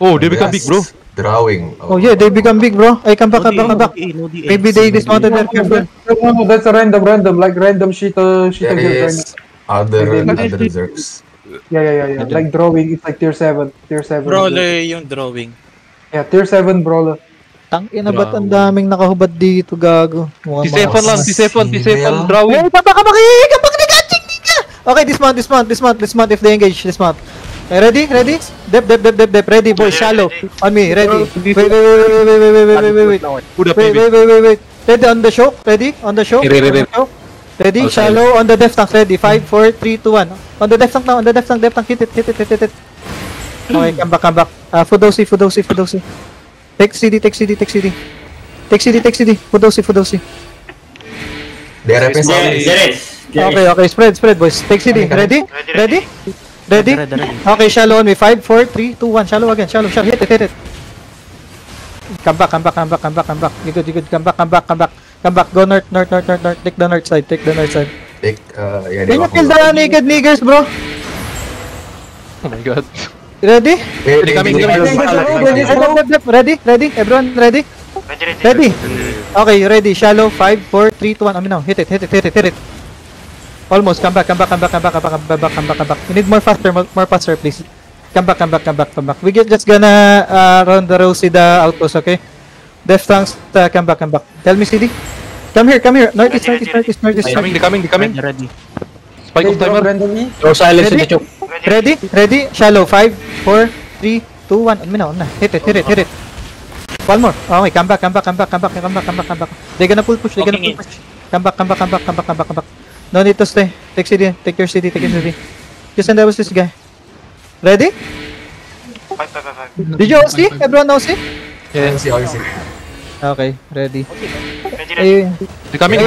Oh, they become big, bro. Drawing. Oh yeah, they become big, bro. Hey, come back. Maybe they dismounted there. Careful. No, that's a random, like random shit. There is other reserves. Yeah. Like drawing, it's like tier 7. Brawler yung drawing. Yeah, tier 7 brawler. Tangina, ba't ang daming nakahubad dito, gago? T7 lang, T7, drawing. Hey, come back, catching ninja! Okay, dismount if they engage, dismount. Okay, ready? Dep, ready, boys, shallow. On me, ready. Wait. Ready on the show, on the show. Ready, shallow, on the depth tank, ready. 5, 4, 3, 2, 1. On the depth tank now, depth tank, hit it. Okay, come back. Fudosi. Take CD. Fudosi. They are repping. Okay, spread, boys. Take CD, ready? Okay, shallow on me. 5, 4, 3, 2, 1. Shallow again, shallow. Hit it. Come back. You good. Come back. Go north. Take the north side. Take, yeah, Can you kill the naked niggers, bro? Oh my god. Ready? Ready. Ready? Everyone ready? Ready? Okay, ready. Shallow. 5, 4, 3, 2, 1. On me now. Hit it. Almost. Come back. We need more faster, please. Come back. We just gonna run the row, see the outpost, okay? Death tanks, come back. Tell me, CD. Come here. Northeast. Coming. Ready. Spike of timer. No silence in the choke. Ready? Shallow. 5, 4, 3, 2, 1. On me now. Hit it. One more. Okay, come back. They're gonna pull push. Come back. No need to stay. Take CD. Take your CD. Just send out this guy. Ready? 5. Did you all see? Everyone now see? Yeah, see. Okay, ready. They're coming.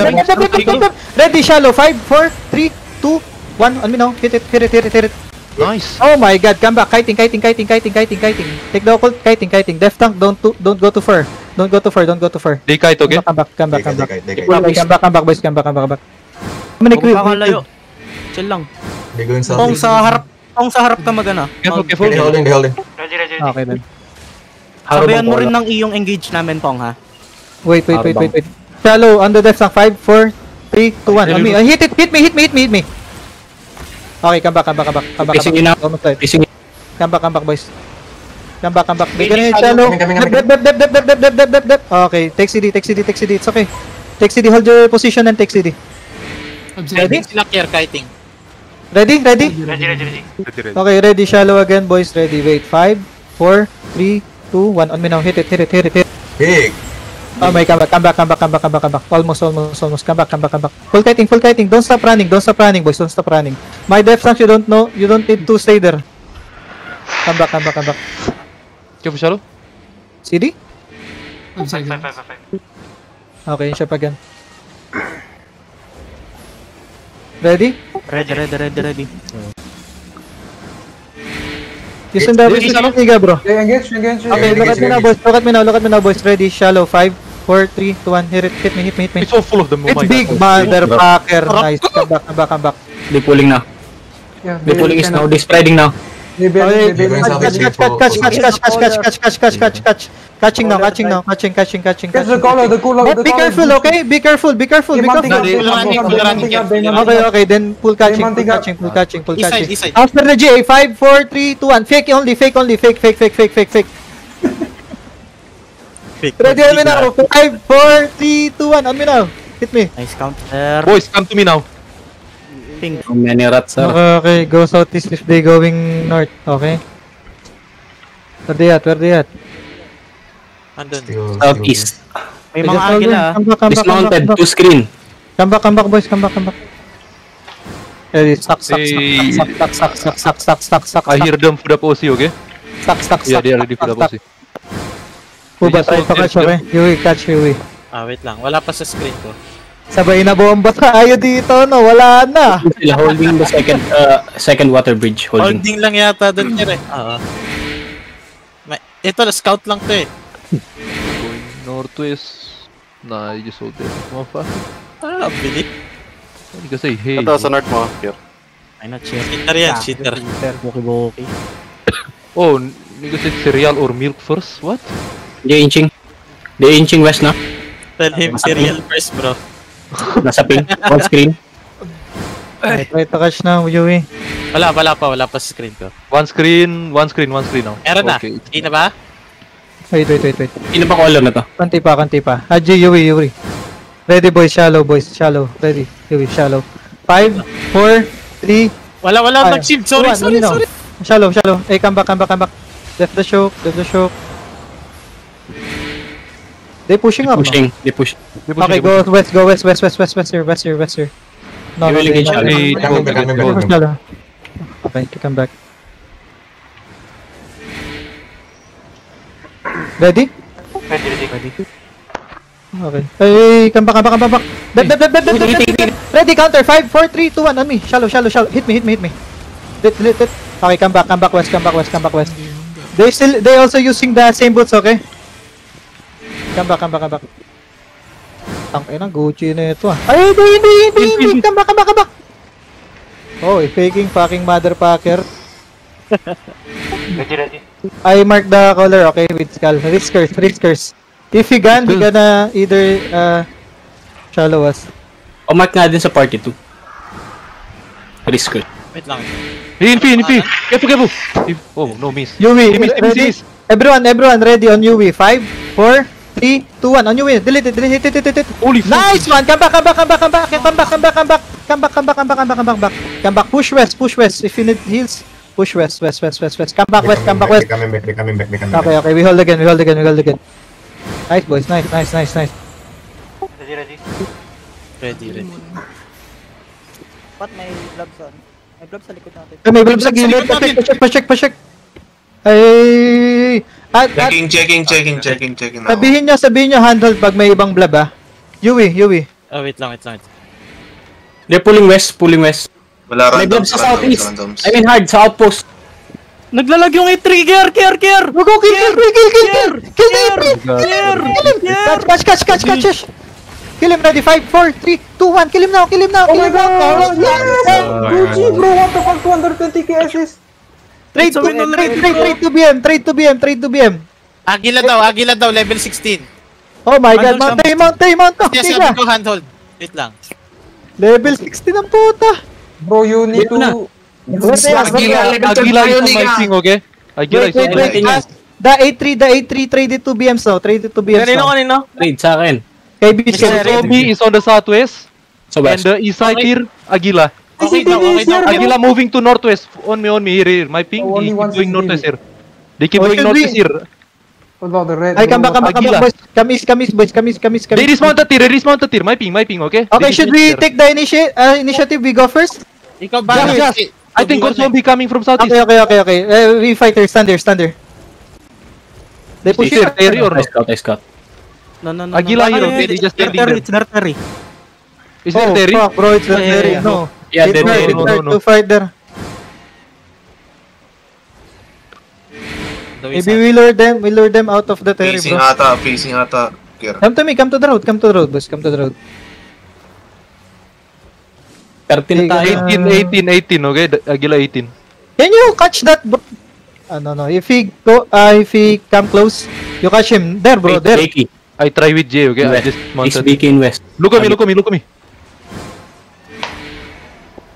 Ready, shallow. 5, 4, 3, 2, 1. On me now. Hit it. Nice. Oh my god, come back. Kiting. Take the occult. Kiting. Death tank, don't go too far. Don't go too far. They kite, okay? Come back. They kite. Come back, boys. Come back. Many Huwag kakalayo. Chill lang. They going south. Kung sa harap ka magana. Careful. They holding. Ready. Okay then. Sabihan mo rin ng iyong engage namin, Pong, ha? Wait. Shallow, on the death tank. 5, 4, 3, 2, 1. On me. Hit me. Okay, come back. Pacing in now. Almost right. Pacing in. Come back, boys. Come back. They're gonna shallow. Dep. Okay, take CD. It's okay. Take CD, hold your position and take CD. Ready? Sila care kiting. Ready? Ready. Okay, ready. Shallow again, boys. Ready. Wait. 5, 4, 3, 2, 1. On me now. Hit it. Big. Oh my, come back. Almost. Come back. Full kiting. Don't stop running, boys. Don't stop running. My death tanks, you don't need to stay there. Come back. Careful, shallow. CD? 5. Okay, siya pa again. Ready? Ready. Just in the Niga, bro. Engage. Okay, look at me now, boys. Ready, shallow. 5, 4, 3, 2, 1. Hit me. It's so full of them. It's big, motherfucker. Nice. Come back. They pulling now. Yeah, They pulling is now. They spreading now. Catching now. Catch the color. Be careful, okay? Be careful. Okay, then pull catching. East side. After the J, 5, 4, 3, 2, 1. Fake only. Fake. Ready on me now. 5, 4, 3, 2, 1. On me now. Hit me. Nice counter. Boys, come to me now. Ping. How many rats are? Okay, go southeast if they going north. Okay. Where they at? Andun. Southeast. May mga agila. Dismounted. To screen. Come back, boys. Come back. Ready, suck. I hear them for the posse, okay? Suck. Yeah, they are ready for the posse. Puba tayo to catch, okay? Yui, catch Yui. Wait lang. Wala pa sa screen ko. Sabay na bomba tayo dito, no? Wala na. Sila holding the second water bridge. Holding lang yata doon niya, Oo. Ito, scout lang to, Going northwest. Nah, you just hold there. Motherfucker. Bilit. You can say, hey. Ito, sa north mo. Here. Ay na, cheater yan, cheater. Buki. Oh, negotiate cereal or milk first. What? They're inching west na. Tell him cereal first, bro. Nasa ping. On screen. Try to catch na, Yui. Wala pa sa screen ko. One screen now. Meron na. Okay. Hindi na ba? Wait. Sino ba color na to? Kanti pa. Haji, Yui. Ready, boys. Shallow. Ready. Yui, shallow. 5, 4, 3. Wala, nag-shield. Sorry. Shallow. Hey, come back. Left the choke. They pushing up. They push. Okay, go west here. No, You will they get shallow. go shallow. Okay, come back. Ready? Ready. Okay. Hey, come back. Dead. Ready, counter. 5, 4, 3, 2, 1 on me. Shallow. Hit me. Lit. Okay, come back west. They also using the same boots, okay? Come back. Ang ina, Gucci na ito ah. Ay, hindi. Come back. Oh, faking fucking motherfucker. Ready. I mark the color, okay, with skull. Riskers. If he gonna either shallow us. O mark nga din sa party 2. Risk. Wait lang. Infi. Careful. Oh, no miss. Yui, Ready? miss. Everyone ready on Yui. 5, 4, 3, 2, 1 on Yui. Delete it. Hit. Holy fuck. Nice one. Come back. Push west. If you need heals, push west. Come back west. They're coming back. Okay. We hold again. Nice boys. Nice. Ready. Ba't may gloves on? May gloves sa likod natin. May blob sa gilid. Pa-check. Ay. Checking now. Sabihin nyo handhold pag may ibang blob ah. Yui. Oh, wait lang. They're pulling west. Wala May blob randoms. sa southeast. I mean hard, sa outpost. Naglalag yung A3. Care. Go, kill. Catch. Kill him, ready, 5, 4, 3, 2, 1, kill him now. Oh my god! Gucci, bro, what the fuck, 220k assist? Trade to BM. Agila daw, level 16. Oh my god, mount. Yes, Tiga. sabi ko handhold. Wait lang. Level 60 ng puta. Bro, you need to... Agila is on my ping, okay? Agila is on my ping. The A3 traded to BMs now. Kanino? Trade sa akin. Kay Beach. Zombie is on the southwest. Sa And west. the east side here, Agila. Okay daw. Agila moving to northwest. On me, here. My ping, Oh, only he one keep going CCTV. northwest here. They keep Oh, going should northwest we- here. Hold on, the red. Ay, come back, Agila. boys. Come east. They dismounted here. My ping, okay? Okay, They should we dismounted take the initiative? We go first? Ikaw ba? here. I think got zombie coming from southeast. Okay. We fight here. Stand there. They push Here, here. area or I no? scout. No. Agila here, okay? They just standing there. It's Nartari. Is there Terry? Fuck, bro, it's not there. No. Yeah, It's they're hard no. to fight there. Maybe we lure them out of the terry, bro. Facing ata. Kira. Come to the road, boys. Come to the road. 13 na tayo. 18, okay? Agila 18. Can you catch that, bro? No. If he come close, you catch him. There, bro. There. Jakey. I try with Jay, okay? I West. just He's mounted. BK in west. Look at me.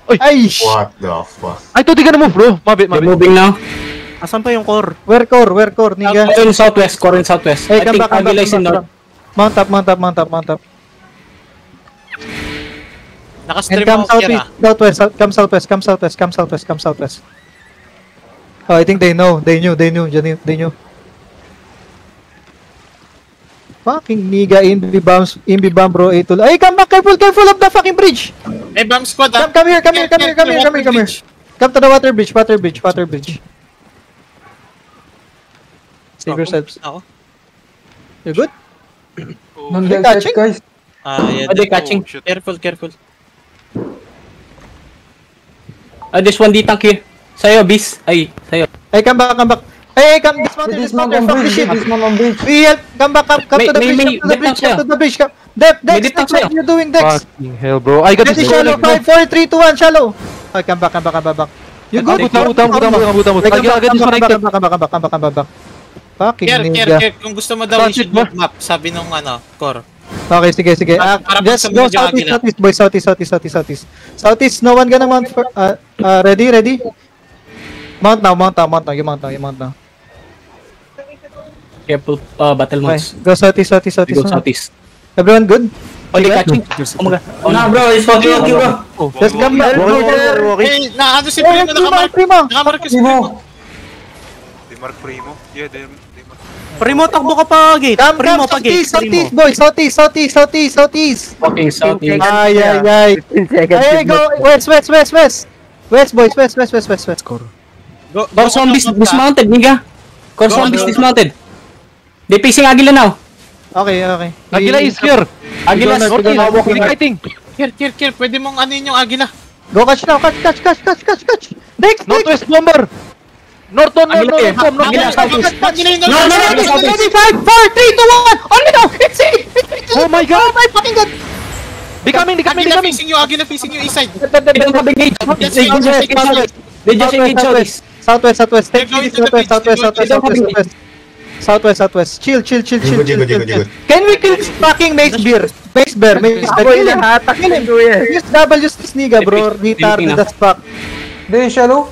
Ay! What the fuck? I thought they gonna move, bro. My They're bad. moving now. Asan pa yung core? Where core, nigga? Core in southwest. Hey, I come think back. Agila is in north. Mount up. And Nakastream come ako, Kira. southwest. Oh, I think they know. They knew. Fucking nigga, Invi bomb, bro. Itul. Ay, come back. Careful of the fucking bridge. May bomb squad ah. Come here. Come here. Come to the water bridge. Save yourselves. Ako. You good? Non-dead catching? guys. Yeah. Are they catching? Careful. There's one D-tank here. Sa'yo, Bis. Sa'yo. Hey, come back. Hey, come dismount there. Fuck this shit. Dismount on bridge. We help. Come back. Come to the bridge. Dex, May what siya. are you doing, Dex? Fucking hell, bro. I got Ready, this shallow. 5, 4, 3, 2, 1, shallow. Okay, come back. You good? Butang. Agad disconnected. Come back. Fucking Kier, nigga. kung gusto mo daw Transit i-shield ba? map, sabi nung core. Okay, sige. Para Just pag go sumunod yung Agila. southeast, boys. Southeast. Southeast, no one gonna mount for... ready? Mount now. You mount now. Careful, battle Okay, modes. go southeast. We go southeast. Everyone good? Only catching. Oh my god. Oh no, bro, it's okay, bro. Just come back. Eh, naano si Primo, Primo. nakamark si Primo. Primo, takbo ka pa, gate. Primo, pa gate. Southeast, boys. Southeast. Okay, southeast. Ay. Hey, go. West, boys. West. Core zombies dismounted, nigga. Core zombies dismounted. They facing Agila now. Okay. Agila is here. Agila is Fighting. Kier, pwede mong ano yung Agila. Go catch now. Catch. Next. Northwest bomber. Norton. Agila southeast. No, Ready, 5, 4, 3, 2, 1. Only now. It's it. Oh my god. Oh my fucking god. Becoming. Agila facing you east side. They don't have engage. They just engage southeast. Southwest. Take They're going it to the bridge. Southwest. Chill. Good. Can we kill this fucking Mace Bear? Kill him. Use double use this nigga, bro. Retarded as fuck. They're shallow.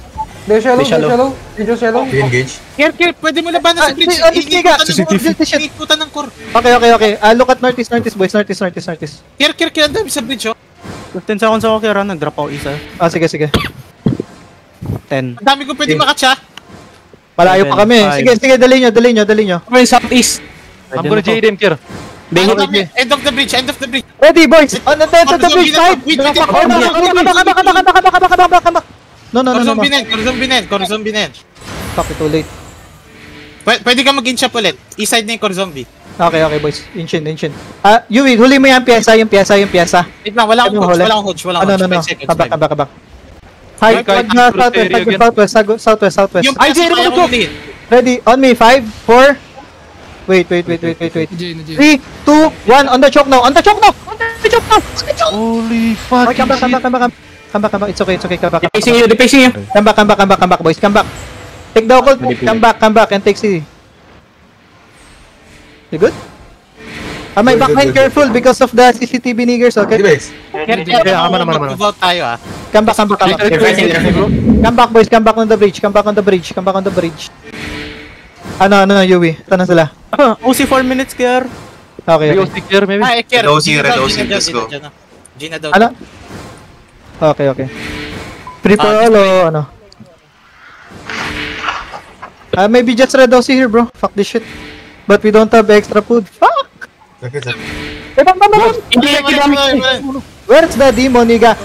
They just shallow. We engage. Kier, pwede mo labanan sa bridge. Ikutan ng core. Okay. Look at northeast, boys. Northeast. Kier, ang dami sa bridge, oh. 15 seconds ako, Kira. Nag-drop ako isa. Sige. 10. Ang dami ko pwede makatcha. Malayo pa kami. Sige, dali nyo. We're in southeast. I'm gonna jade him here. End of the bridge. Ready, boys. On the bridge side. Come back. No. Core zombie na yan. Fuck it, too late. Pwede ka mag-inch up ulit. East side na yung core zombie. Okay, boys. Inchin. Yui, huli mo yung pyesa. Wait lang, wala akong hodge. No. 5 seconds. Come back. Hi, southwest. Yung Ay, pasa Jerry, kaya go. kong ulihin. Ready, on me, 5, 4. Wait. 3, 2, 1, on the choke now. Holy fuck. Come back. It's okay. Come back. They facing you. Come back, boys. Come back. Take the occult. Come back and take CD. You good? Am I behind? Careful because of the CCTV niggers, okay? Debates. Move out tayo, ah. Come back. Come back, boys. Come back on the bridge. Ano, Yui. Saan na sila? OC 4 minutes, Kira. Okay. VOC here maybe. Kier. Red OC, let's go. Gina daw. Ano? Okay. Free for all o ano? Maybe just red OC here, bro. Fuck this shit. But we don't have extra food. Fuck! Okay. Where's the demon, nigga?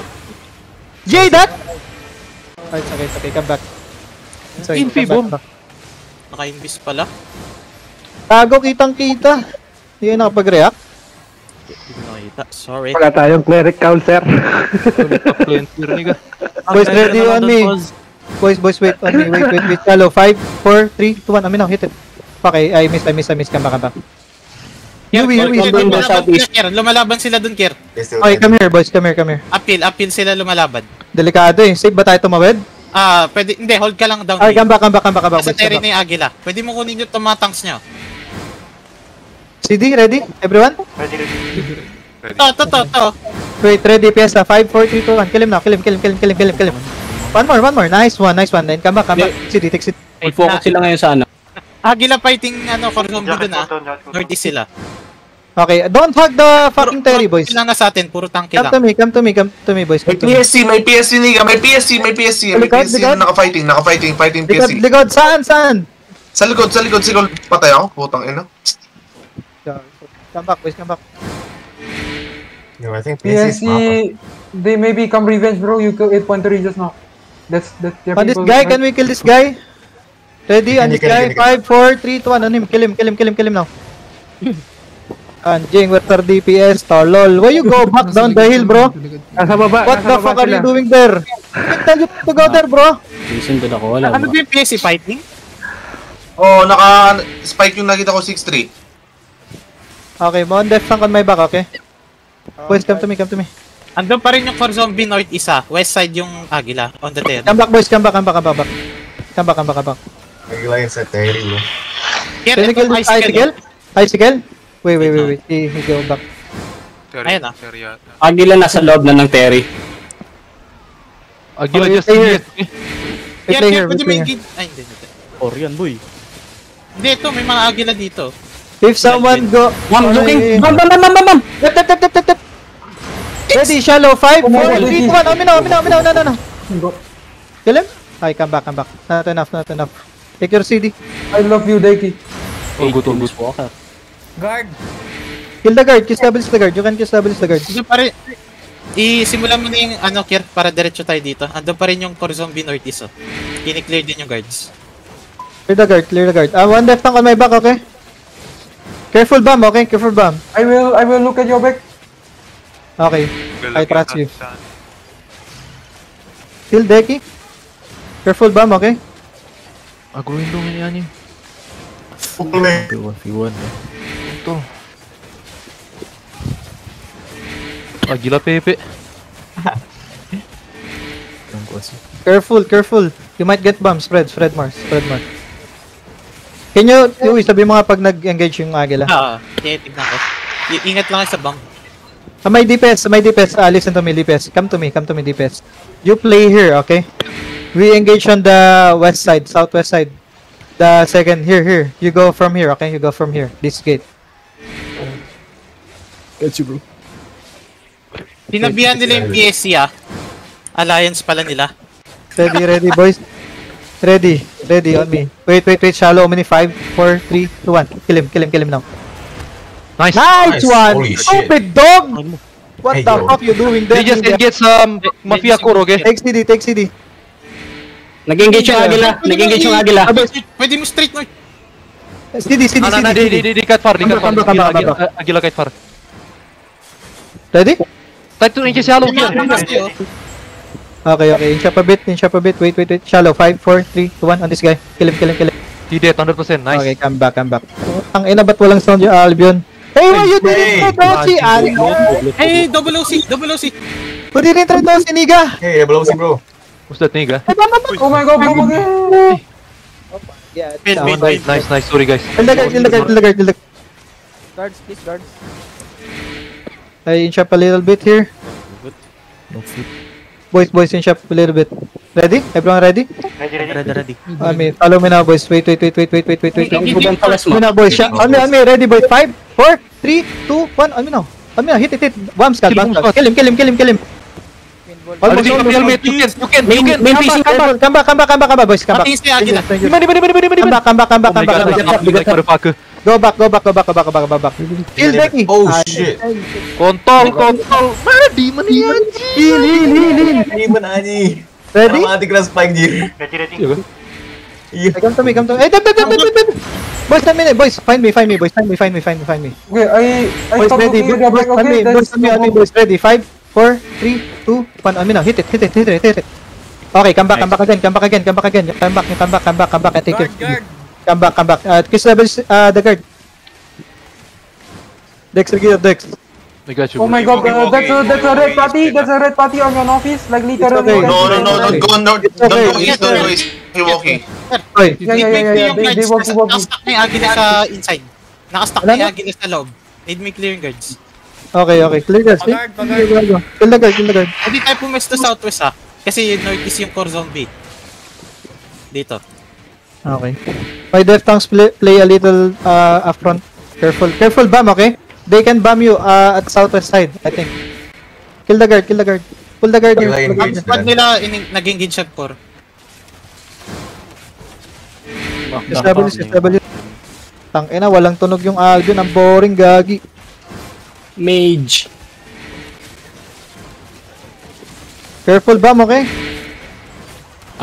Jay, that? Oh, it's okay. Come back. It's okay, Infi, come boom. back. Naka-invis pala. Tago, kitang-kita. Hindi ka nakapag-react? Hindi ko nakita. Sorry. Wala tayong cleric counter. Boys, ready on me. Boys, wait on me. Wait. Shallow. 5, 4, 3, 2, 1. Amin na, hit it. Okay, I miss. Come back. Yui. Lumalaban sila dun, Kier. Okay, come here, boys. Come here. Appeal sila lumalaban. Delikado eh. Safe ba tayo tumawid? Pwede, hindi, hold ka lang down. Okay, come back. Sa terrain na yung Agila. Pwede mo kunin yung tumatanks nyo. CD, ready? Everyone? To. Wait, ready, Piesa. 5, 4, 3, 2, 1. Kill him now. Kill him. One more. Nice one. Then come back. CD, take CD. Focus sila ngayon sa ano. Agila fighting, core zombie dun, Northeast sila. Okay, don't hug the fucking Terry, boys. Kailangan na sa atin, puro tangke lang. Come to me, boys. May PSC, nigga. May PSC Likod. naka-fighting PSC. Likod, saan? Sa likod. Patay ako, putang ina. Come back, boys. No, I think PSC is PSC, mapa. they maybe come revenge, bro. You kill 8.3 just now. That's their On this people, guy, right? can we kill this guy? Ready, on this guy. Can. 5, 4, 3, 2, 1. On him. Kill him now. Anjing, where's our DPS? Lol. Why you go back down the hill, bro? Nasa baba. What the fuck are you doing there? Tell you to go there, bro. Listen to ako, wala. Ano ba yung PSC fighting? Oh, naka-spike yung nakita ko 6-3. Okay, mo on left flank on my back, okay? Boys, come to me. Andun pa rin yung core zombie north isa. West side yung Agila. On the tail. Come back, boys. Come back. Come back. Nagla yun sa Terry, bro. Kir, Icicle, itong Icicle? Icicle? Wait. He go back. Ayun ah. Agila nasa loob na ng Terry. Agila Okay, just stay here. here. We play here, we Pwede play may here. Ay, hindi. Orion, boy. Hindi, ito. May mga Agila dito. If someone go... Bam, looking! Bam! Tap. Ready, shallow. 5, 4, 3, 2, 1. Amin. Kill him? Okay, come back. Not enough. Take your CD. I love you, Deki. All good. Guard! Kill the guard. Kiss doubles the guard. You can kiss doubles the guard. Andun pa rin. Isimulan mo na yung Kir, para diretso tayo dito. Andun pa rin yung core zombie north is. Kini-clear din yung guards. Clear the guard. One left tank on my back, okay? Careful bomb, okay? Careful bomb. I will look at your back. Okay. I trust you. Kill Deki. Careful bomb, okay? Aguin dong ini anjing. Pukul 1v1 ya. Betul. Gila Pepe. Careful. You might get bomb. Spread more. Can you, sabi mo nga pag nag-engage yung Agila. Tignan ko. Ingat lang kayo sa bomb. May DPS. Listen to me, DPS. Come to me, DPS. You play here, okay? We engage on the west side, southwest side. The second, here. You go from here, okay? This gate. Got you, bro. Sinabihan nila yung PSC Alliance pala nila. Ready, boys. Ready on me. Wait, shallow, mini 5, 4, 3, 2, 1. Kill him now. Nice. Nice one! Holy shit. Stupid dog! What Hey, the yo. fuck you doing there? They just engage some mafia core, okay? Take CD. Nag-engage yung Agila. Pwede mo straight north. CD. Di cut far. Come back. Agila cut far. Ready? Try to engage shallow here. Okay. Inch up a bit. Wait. Shallow. 5, 4, 3, 2, 1 on this guy. Kill him. He dead 100%. Nice. Okay, come back. Ang ina, ba't walang sound yung Albion? Hey, why you didn't try Dossi, Albion? Hey, double OC. Who didn't try Dossi, niga? Hey, belum sih, bro. Who's that nigga? Oh my god, Yeah, Nice. Sorry guys. Kill the guard. guards, please, guards. I inch up a little bit here. Boys, inch up a little bit. Ready? Everyone ready? Ready. Follow me now, boys. Wait. Ibang palas mo. On me now, boys. On me. Ready, boys. 5, 4, 3, 2, 1. On me now. Hit. Bomb squad. Kill him. Almost all helmet. You can. Main PC. Come back, boys. Come back. Patingin sa Agila. Come back. Motherfucker. Go back. Kill Deki. Oh shit. Kontol. Mana di mana ya? Heal. Ini mana nih? Ready? Mati kena spike jir. Iya. Come to me. Hey, dab. Boys, 10 minutes. Boys, find me, boys. Find me. Okay, I Boys, stop ready. looking at your back, okay? Boys, on me, boys. Ready. 5, 4, 3, 2, 1. On me now. Hit it. Okay, come back again. Come back. I take it. Come back. Kiss levels, the guard. Dex. I got you. Oh my god, that's a red party. That's a red party on your office. Like literally. okay. No, don't go north. Don't go east. He walking. Oy, Yeah. They walk. Nakastack na yung Agila sa inside. Nakastack na yung Agila sa loob. Need me clear yung guards. okay. Clear guards. Kill the guard. Hindi tayo pumesto southwest kasi northeast yung core zombie. Dito. Okay. My death tanks play a little up front. Careful bomb, okay? They can bomb you at southwest side, I think. Kill the guard. Pull the guard here. Ang squad nila nag-engage siya core. Establish. Tangina, walang tunog yung Albion. Ang boring, gagi. Mage. Careful bomb, okay?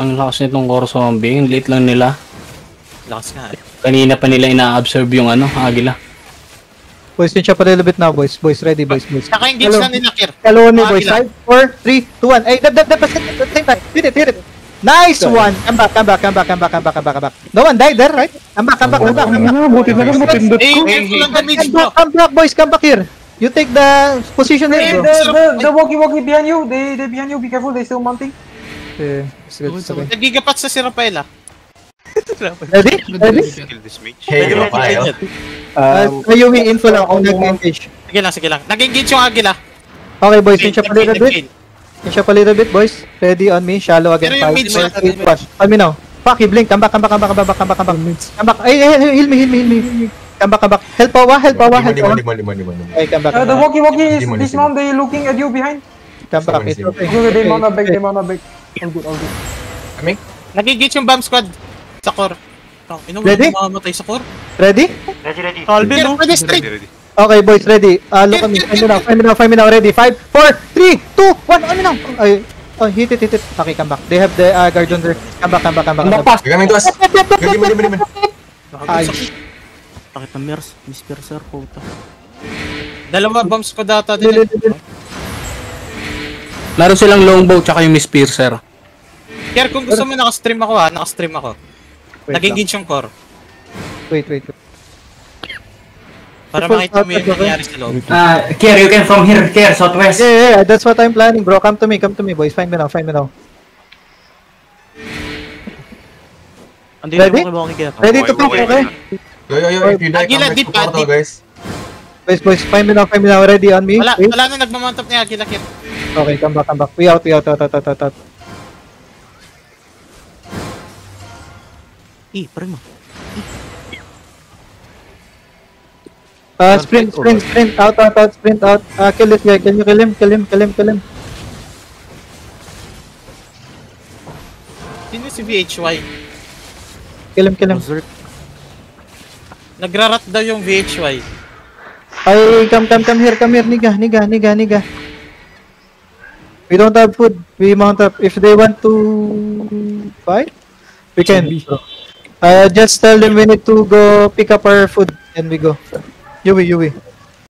Ang lakas nitong core zombie. Ang late lang nila. Lakas nga. Kanina pa nila ina-absorb yung Agila. Boys, pinch up a little bit now, boys. Ready, boys. Naka-engage na nila, Kir. Hello, Agila. boys. 5, 4, 3, 2, 1. Hey, dab. At the same time. Hit it. Nice one. Come back. No one died there, right? Come back. Buti na lang matindot ko. Careful ang damage mo. Come back, boys. Come back here. You take the position Hey, there, bro. the walkie behind you. They behind you. Be careful. They still mounting. Okay, it's good, it's okay. Nagigapat sa si Rafael ah. Ready? Ready? Hey, Rafael. Ayumi, info lang kung nag-engage. Sige lang. Nag-engage yung Agila. Okay, boys, pinch up a little bit. Pinch up a little bit, boys. Ready on me, shallow again. Pero yung 5, mid 4, 3, 1. On me now. Fuck, blink. Come back. Come back. Ay, heal me. Come back. Help Awa. Okay, come back. The walkie is dismount. They looking at you behind. Come back, it's okay. Okay, they mount back. All good. Nag-engage yung bomb squad sa core. Ready? Mamamatay sa core. Ready? Ready. Calvin, no? Pwede straight. Okay, boys, ready. Look at me. Find me now. Ready. 5, 4, 3, 2, 1. On me now. Ay, oh, hit it. Okay, come back. They have the guardian there. Come back. Coming to us. Give me. Ay, Bakit na Miss Piercer, puta. Dalawa bomb squad data din. Laro silang longbow tsaka yung Miss Piercer. Kaya kung gusto mo naka-stream ako. Nag-engage yung core. wait. Para makita mo yung nangyari sa loob. Kier, you can from here, Kier, southwest. Yeah, that's what I'm planning, bro. Come to me, boys. Find me now. Andito Ready? mo kay Bakit. Ready to talk, okay? Yo, if you die, Agila, come back deep, to portal, deep. guys. Boys, find me now. Ready on me. Wala Wait. na nagmamount up ni Agila Kit. Okay, come back. We out. Pare mo. Sprint. Out. Sprint out. Kill this guy. Can you kill him? Sino si VHY? Kill him. Nagrarat daw yung VHY. Ay, come here. Niga. We don't have food. We mount up. If they want to fight, we can. Just tell them we need to go pick up our food and we go. Yui.